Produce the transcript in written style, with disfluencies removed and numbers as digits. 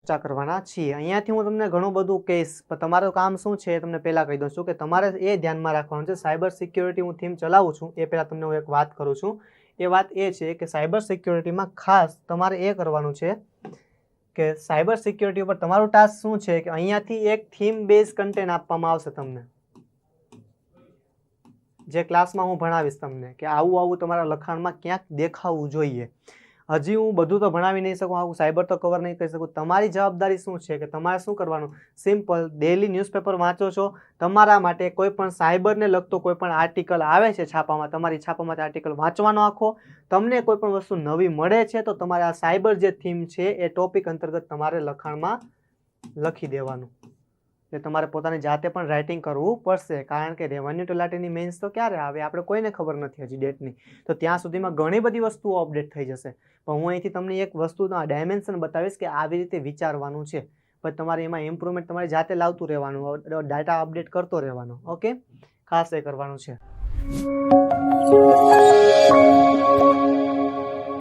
ચર્ચા કરવાના છીએ। અહીંયાથી હું તમને ઘણું બધું કહીશ, પણ તમારું કામ શું છે એ તમને પહેલાં કહી દઉં છું કે તમારે એ ધ્યાનમાં રાખવાનું છે। સાયબર સિક્યોરિટી હું થીમ ચલાવું છું એ પહેલાં તમને હું એક વાત કરું છું। એ વાત એ છે કે સાયબર સિક્યોરિટીમાં ખાસ તમારે એ કરવાનું છે કે સાયબર સિક્યોરિટી ઉપર તમારું ટાસ્ક શું છે કે અહીંયાથી એક થીમ બેઝ કન્ટેન્ટ આપવામાં આવશે તમને, જે ક્લાસમાં હું ભણાવીશ તમને કે આવું તમારા લખાણમાં ક્યાંક દેખાવું જોઈએ। હજી હું બધું તો ભણાવી નહીં શકું, આવું સાયબર તો કવર નહીં કરી શકું। તમારી જવાબદારી શું છે કે તમારે શું કરવાનું, સિમ્પલ ડેલી ન્યૂઝપેપર વાંચો છો, તમારા માટે કોઈ પણ સાયબરને લગતો કોઈ પણ આર્ટિકલ આવે છે છાપામાં, તમારી છાપામાંથી આર્ટિકલ વાંચવાનો આખો, તમને કોઈ પણ વસ્તુ નવી મળે છે તો તમારે આ સાયબર જે થીમ છે એ ટોપિક અંતર્ગત તમારે લખાણમાં લખી દેવાનું। એટલે તમારે પોતાની જાતે પણ રાઇટિંગ કરવું પડશે, કારણ કે રેવન્યુ તલાટીની મેન્સ તો ક્યારે આવે આપણે કોઈને ખબર નથી હજી ડેટની, તો ત્યાં સુધીમાં ઘણી બધી વસ્તુઓ અપડેટ થઈ જશે। પણ હું અહીંથી તમને એક વસ્તુના ડાયમેન્શન બતાવીશ કે આવી રીતે વિચારવાનું છે, પણ તમારે એમાં ઇમ્પ્રુવમેન્ટ તમારી જાતે લાવતું રહેવાનું, ડાટા અપડેટ કરતો રહેવાનો। ઓકે, ખાસ એ કરવાનું છે।